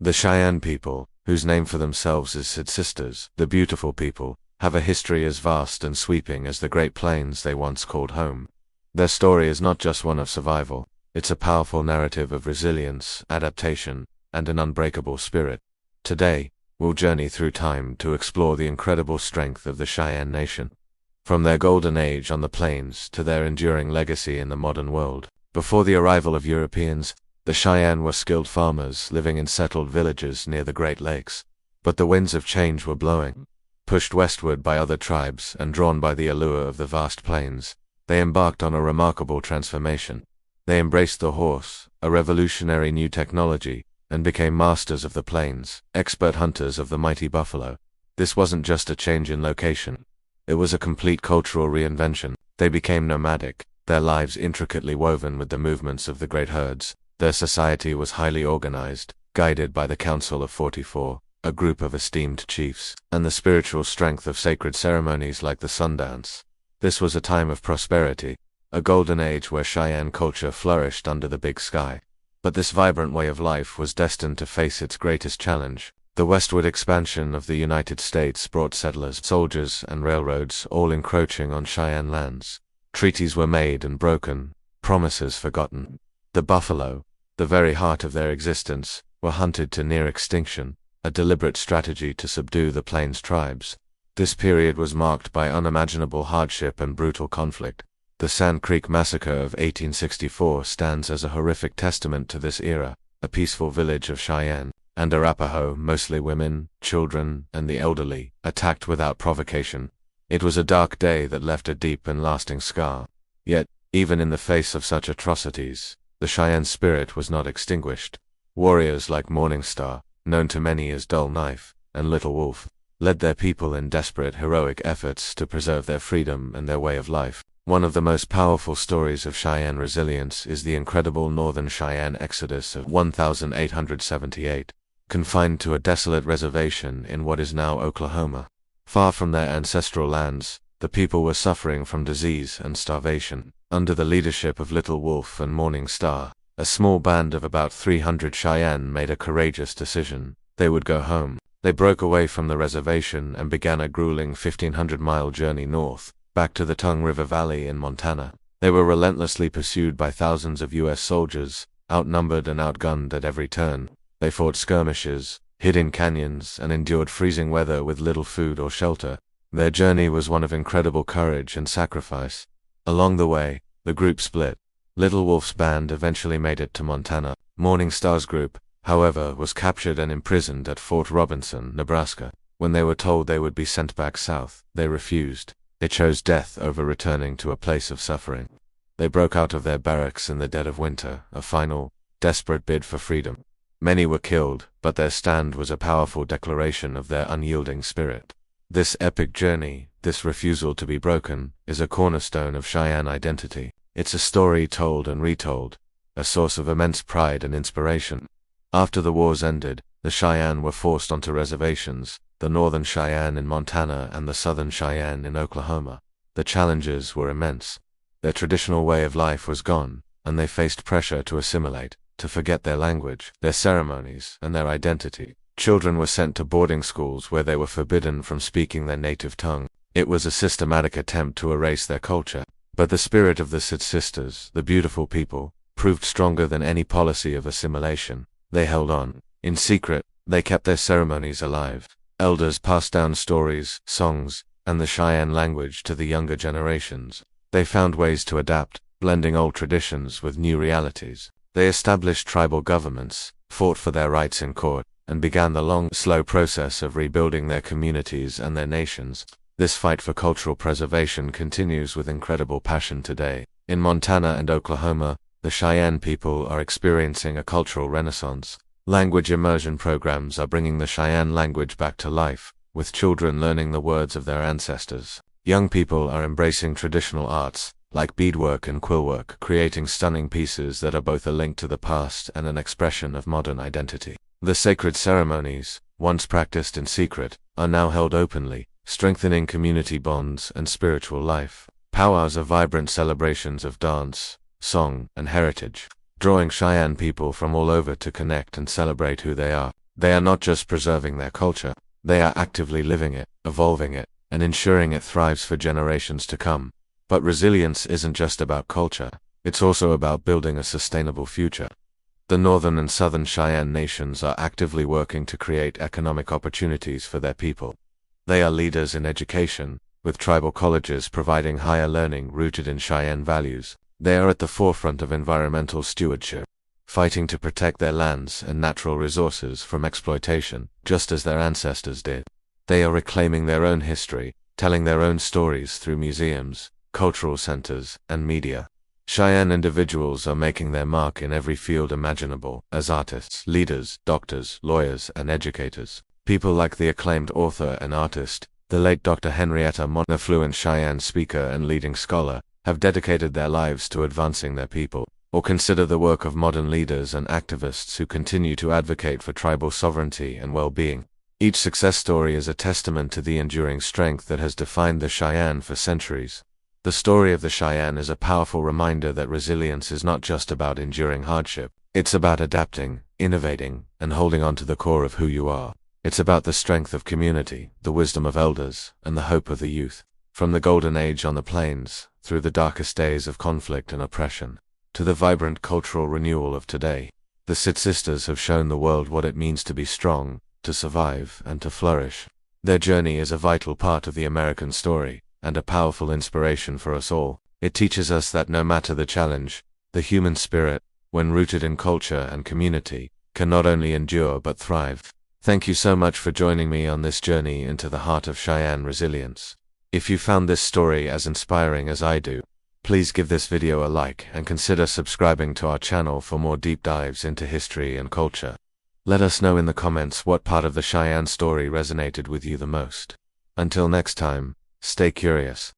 The Cheyenne people, whose name for themselves is Sid Sisters, the beautiful people, have a history as vast and sweeping as the Great Plains they once called home. Their story is not just one of survival, it's a powerful narrative of resilience, adaptation, and an unbreakable spirit. Today, we'll journey through time to explore the incredible strength of the Cheyenne Nation. From their golden age on the plains to their enduring legacy in the modern world. Before the arrival of Europeans, the Cheyenne were skilled farmers living in settled villages near the Great Lakes. But the winds of change were blowing. Pushed westward by other tribes and drawn by the allure of the vast plains, they embarked on a remarkable transformation. They embraced the horse, a revolutionary new technology, and became masters of the plains, expert hunters of the mighty buffalo. This wasn't just a change in location. It was a complete cultural reinvention. They became nomadic, their lives intricately woven with the movements of the great herds. Their society was highly organized, guided by the Council of 44, a group of esteemed chiefs, and the spiritual strength of sacred ceremonies like the Sundance. This was a time of prosperity, a golden age where Cheyenne culture flourished under the big sky. But this vibrant way of life was destined to face its greatest challenge. The westward expansion of the United States brought settlers, soldiers, and railroads all encroaching on Cheyenne lands. Treaties were made and broken, promises forgotten. The buffalo, the very heart of their existence, were hunted to near extinction, a deliberate strategy to subdue the plains tribes. This period was marked by unimaginable hardship and brutal conflict. The Sand Creek Massacre of 1864 stands as a horrific testament to this era. A peaceful village of Cheyenne and Arapaho, mostly women, children, and the elderly, attacked without provocation. It was a dark day that left a deep and lasting scar. Yet, even in the face of such atrocities, the Cheyenne spirit was not extinguished. Warriors like Morning Star, known to many as Dull Knife, and Little Wolf, led their people in desperate heroic efforts to preserve their freedom and their way of life. One of the most powerful stories of Cheyenne resilience is the incredible Northern Cheyenne exodus of 1878. Confined to a desolate reservation in what is now Oklahoma. Far from their ancestral lands, the people were suffering from disease and starvation. Under the leadership of Little Wolf and Morning Star, a small band of about 300 Cheyenne made a courageous decision. They would go home. They broke away from the reservation and began a grueling 1,500-mile journey north, back to the Tongue River Valley in Montana. They were relentlessly pursued by thousands of U.S. soldiers, outnumbered and outgunned at every turn. They fought skirmishes, hid in canyons, and endured freezing weather with little food or shelter. Their journey was one of incredible courage and sacrifice. Along the way, the group split. Little Wolf's band eventually made it to Montana. Morning Star's group, however, was captured and imprisoned at Fort Robinson, Nebraska. When they were told they would be sent back south, they refused. They chose death over returning to a place of suffering. They broke out of their barracks in the dead of winter, a final, desperate bid for freedom. Many were killed, but their stand was a powerful declaration of their unyielding spirit. This epic journey, this refusal to be broken, is a cornerstone of Cheyenne identity. It's a story told and retold, a source of immense pride and inspiration. After the wars ended, the Cheyenne were forced onto reservations, the Northern Cheyenne in Montana and the Southern Cheyenne in Oklahoma. The challenges were immense. Their traditional way of life was gone, and they faced pressure to assimilate, to forget their language, their ceremonies, and their identity. Children were sent to boarding schools where they were forbidden from speaking their native tongue. It was a systematic attempt to erase their culture. But the spirit of the Sid Sisters, the beautiful people, proved stronger than any policy of assimilation. They held on. In secret, they kept their ceremonies alive. Elders passed down stories, songs, and the Cheyenne language to the younger generations. They found ways to adapt, blending old traditions with new realities. They established tribal governments, fought for their rights in court, and began the long, slow process of rebuilding their communities and their nations. This fight for cultural preservation continues with incredible passion today. In Montana and Oklahoma, the Cheyenne people are experiencing a cultural renaissance. Language immersion programs are bringing the Cheyenne language back to life, with children learning the words of their ancestors. Young people are embracing traditional arts, like beadwork and quillwork, creating stunning pieces that are both a link to the past and an expression of modern identity. The sacred ceremonies, once practiced in secret, are now held openly, strengthening community bonds and spiritual life. Powwows are vibrant celebrations of dance, song, and heritage, drawing Cheyenne people from all over to connect and celebrate who they are. They are not just preserving their culture, they are actively living it, evolving it, and ensuring it thrives for generations to come. But resilience isn't just about culture, it's also about building a sustainable future. The northern and southern Cheyenne nations are actively working to create economic opportunities for their people. They are leaders in education, with tribal colleges providing higher learning rooted in Cheyenne values. They are at the forefront of environmental stewardship, fighting to protect their lands and natural resources from exploitation, just as their ancestors did. They are reclaiming their own history, telling their own stories through museums, cultural centers, and media. Cheyenne individuals are making their mark in every field imaginable, as artists, leaders, doctors, lawyers, and educators. People like the acclaimed author and artist, the late Dr. Henrietta Mon, a fluent Cheyenne speaker and leading scholar, have dedicated their lives to advancing their people. Or consider the work of modern leaders and activists who continue to advocate for tribal sovereignty and well-being. Each success story is a testament to the enduring strength that has defined the Cheyenne for centuries. The story of the Cheyenne is a powerful reminder that resilience is not just about enduring hardship. It's about adapting, innovating, and holding on to the core of who you are. It's about the strength of community, the wisdom of elders, and the hope of the youth. From the golden age on the plains, through the darkest days of conflict and oppression, to the vibrant cultural renewal of today, the Sid Sisters have shown the world what it means to be strong, to survive, and to flourish. Their journey is a vital part of the American story, and a powerful inspiration for us all. It teaches us that no matter the challenge, the human spirit, when rooted in culture and community, can not only endure but thrive. Thank you so much for joining me on this journey into the heart of Cheyenne resilience. If you found this story as inspiring as I do, please give this video a like and consider subscribing to our channel for more deep dives into history and culture. Let us know in the comments what part of the Cheyenne story resonated with you the most. Until next time, stay curious.